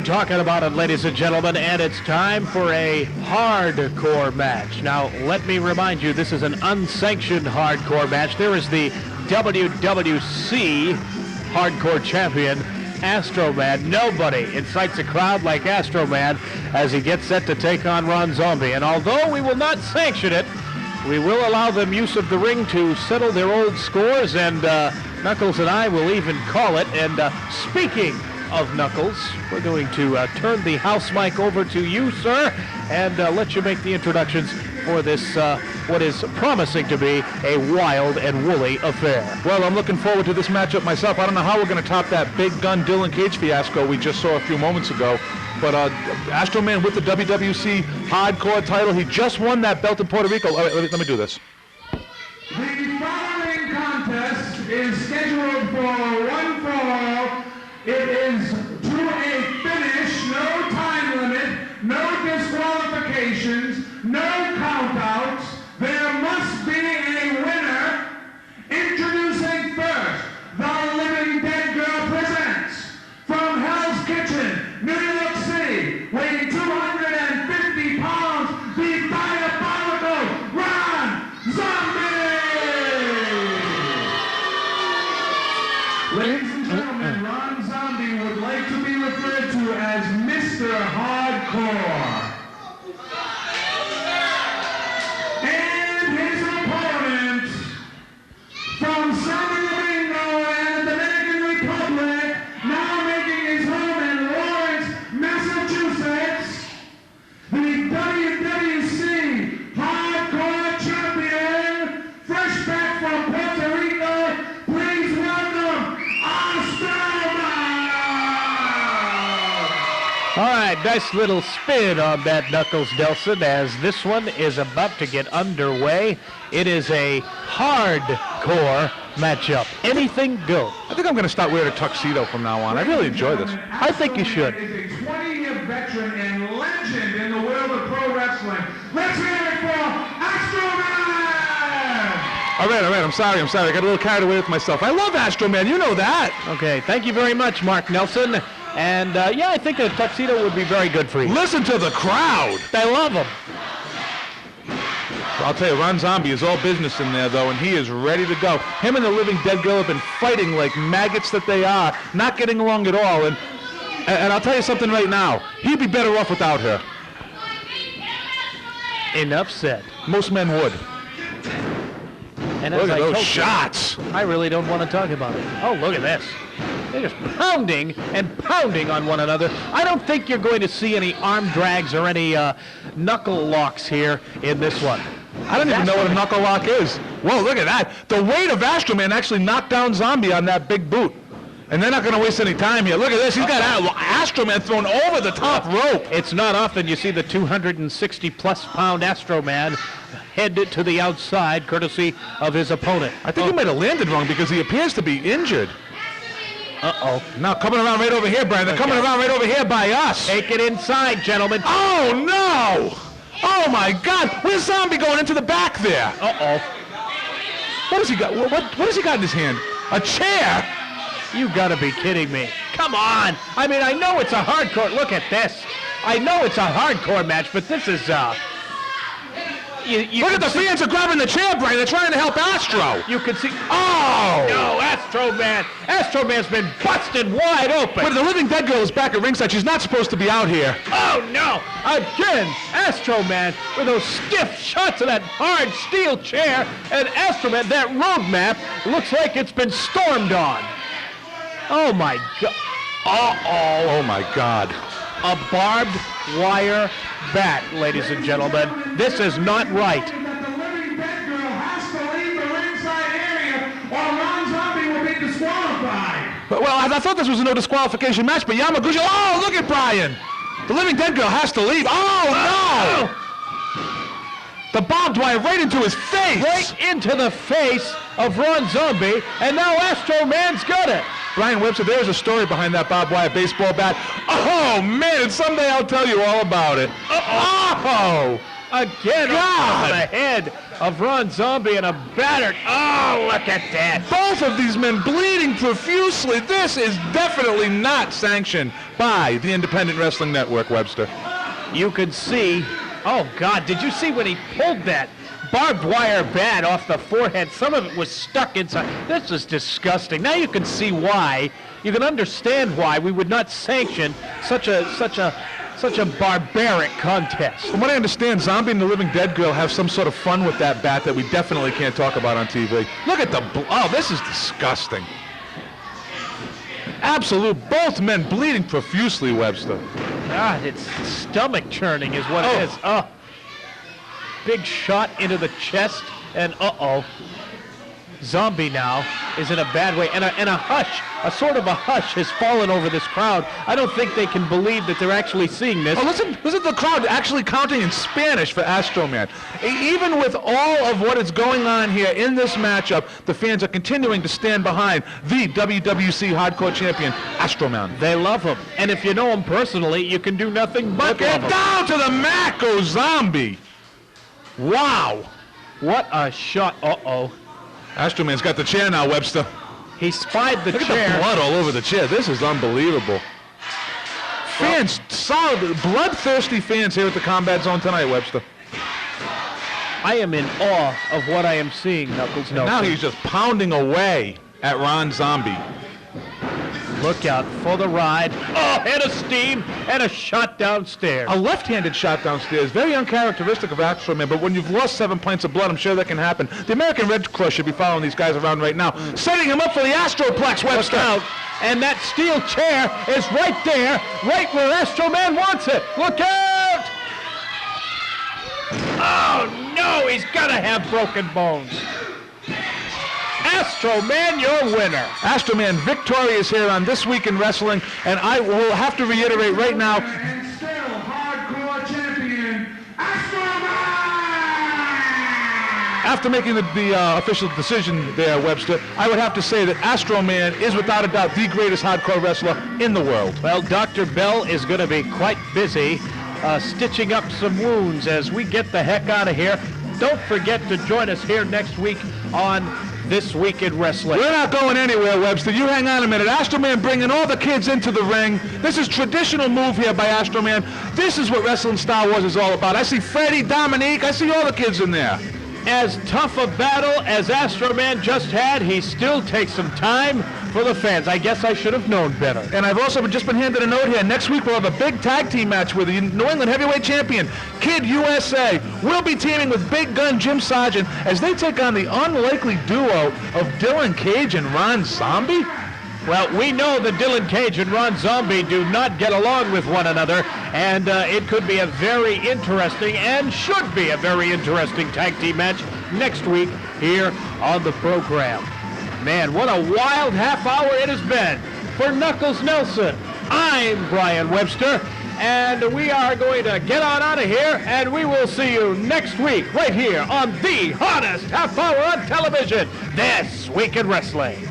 Talking about it, ladies and gentlemen, and it's time for a hardcore match. Now, let me remind you, this is an unsanctioned hardcore match. There is the WWC hardcore champion, ASTROMAN. Nobody incites a crowd like ASTROMAN as he gets set to take on Ron Zombie. And although we will not sanction it, we will allow them use of the ring to settle their old scores, and Knuckles and I will even call it. And speaking of Knuckles, we're going to turn the house mic over to you, sir, and let you make the introductions for this, what is promising to be a wild and woolly affair. Well, I'm looking forward to this matchup myself. I don't know how we're going to top that big gun Dylan Cage fiasco we just saw a few moments ago. But ASTROMAN with the WWC hardcore title, he just won that belt in Puerto Rico. Oh, wait, let me do this. The following contest is scheduled for one fall. It is to a finish, no time limit, no disqualifications, no countouts. There must be a winner. Introducing first, the Living Dead Girl presents from Hell's Kitchen, New York City, weighing 250 pounds, the diabolical Ron Zombie! Ladies and gentlemen, Ron Zombie would like to be referred to as Mr. Hardcore. And his opponent from San Domingo and the Dominican Republic, now making his home in Lawrence, Massachusetts, the WWC Hardcore Champion, fresh back from Puerto Rico, please welcome All right, nice little spin on that, Knuckles Nelson, as this one is about to get underway. It is a hardcore matchup. Anything goes. I think I'm going to start wearing a tuxedo from now on. I really enjoy this. I think you should. Is a 20-year veteran and legend in the world of pro wrestling. Let's hear it for ASTROMAN! All right, I'm sorry. I got a little carried away with myself. I love ASTROMAN, you know that. Okay, thank you very much, Mark Nelson. And yeah, I think a tuxedo would be very good for you. Listen to the crowd. They love him. I'll tell you, Ron Zombie is all business in there, though, and he is ready to go. Him and the Living Dead Girl have been fighting like maggots that they are, not getting along at all. And I'll tell you something right now. He'd be better off without her. Enough said. Most men would. And look as at I those told shots. you, I really don't want to talk about it. Oh, look at this. They're just pounding and pounding on one another. I don't think you're going to see any arm drags or any knuckle locks here in this one. I don't even know what a knuckle lock is. Whoa, look at that. The weight of ASTROMAN actually knocked down Zombie on that big boot. And they're not going to waste any time here. Look at this. He's got ASTROMAN thrown over the top rope. It's not often you see the 260-plus pound ASTROMAN head to the outside, courtesy of his opponent. I think he might have landed wrong because he appears to be injured. Uh-oh. Now coming around right over here, Brian. They're coming around right over here by us. Take it inside, gentlemen. Oh, no! Oh, my God. Where's Zombie going into the back there? Uh-oh. What has he got? What has he got in his hand? A chair? You gotta be kidding me. Come on. I mean, I know it's a hardcore. Look at this. I know it's a hardcore match, but this is, Look at the fans are grabbing the chair, Brian. They're trying to help Astro. You can see. Oh! No, ASTROMAN. ASTROMAN's been busted wide open. But the Living Dead Girl is back at ringside. She's not supposed to be out here. Oh, no. Again, ASTROMAN with those stiff shots of that hard steel chair. And ASTROMAN, that road map looks like it's been stormed on. Oh, my God. Uh-oh. Oh, my God. A barbed wire bat, ladies and gentlemen. This is not right. The Living Dead Girl has to leave the ringside area or Ron Zombie will be disqualified. Well, I thought this was a no disqualification match, but Yamaguchi. Oh, look at Brian. The Living Dead Girl has to leave. Oh, no. The barbed wire right into his face. Right into the face of Ron Zombie, and now ASTROMAN's got it. Brian Webster, there's a story behind that barbed wire baseball bat. Oh, man, and someday I'll tell you all about it. Uh-oh. Oh! Again, God. on the head of Ron Zombie and a battered. Oh, look at that. Both of these men bleeding profusely. This is definitely not sanctioned by the Independent Wrestling Network, Webster. You could see, oh God, did you see when he pulled that barbed wire bat off the forehead? Some of it was stuck inside. This is disgusting. Now you can see why, you can understand why we would not sanction such a barbaric contest. From what I understand, Zombie and the Living Dead Girl have some sort of fun with that bat that we definitely can't talk about on TV. Look at the, oh, this is disgusting. Absolute, both men bleeding profusely, Webster. God, it's stomach churning is what it is. Oh. Big shot into the chest, and Zombie now is in a bad way, and a hush, a sort of a hush has fallen over this crowd. I don't think they can believe that they're actually seeing this. Oh, listen to the crowd actually counting in Spanish for ASTROMAN. Even with all of what is going on here in this matchup, the fans are continuing to stand behind the WWC Hardcore Champion, ASTROMAN. They love him, and if you know him personally, you can do nothing but get down to the mat goes Zombie. Wow. What a shot. ASTROMAN's got the chair now, Webster. He spied the chair. Look at the blood all over the chair. This is unbelievable. Fans, solid, bloodthirsty fans here at the Combat Zone tonight, Webster. I am in awe of what I am seeing, Knuckles. And now he's just pounding away at Ron Zombie. Look out for the ride. Oh, head of steam and a shot downstairs. A left-handed shot downstairs. Very uncharacteristic of ASTROMAN, but when you've lost 7 pints of blood, I'm sure that can happen. The American Red Cross should be following these guys around right now, setting him up for the Astroplex, Webster. Look out. And that steel chair is right there, right where ASTROMAN wants it. Look out! Oh, no, he's got to have broken bones. ASTROMAN, your winner. ASTROMAN victorious here on This Week in Wrestling, and I will have to reiterate right now. And still hardcore champion, ASTROMAN! After making the official decision there, Webster, I would have to say that ASTROMAN is without a doubt the greatest hardcore wrestler in the world. Well, Dr. Bell is going to be quite busy stitching up some wounds as we get the heck out of here. Don't forget to join us here next week on This Week in Wrestling. We're not going anywhere, Webster. You hang on a minute. ASTROMAN bringing all the kids into the ring. This is traditional move here by ASTROMAN. This is what Wrestling Star Wars is all about. I see Freddie, Dominique. I see all the kids in there. As tough a battle as ASTROMAN just had, he still takes some time for the fans. I guess I should have known better. And I've also just been handed a note here. Next week we'll have a big tag team match with the New England Heavyweight Champion, Kid USA. We'll be teaming with Big Gun Jim Sargent as they take on the unlikely duo of Dylan Cage and Ron Zombie. Well, we know that Dylan Cage and Ron Zombie do not get along with one another, and it could be a very interesting and should be a very interesting tag team match next week here on the program. Man, what a wild half hour it has been. For Knuckles Nelson, I'm Brian Webster, and we are going to get on out of here, and we will see you next week right here on the hottest half hour on television, This Week in Wrestling.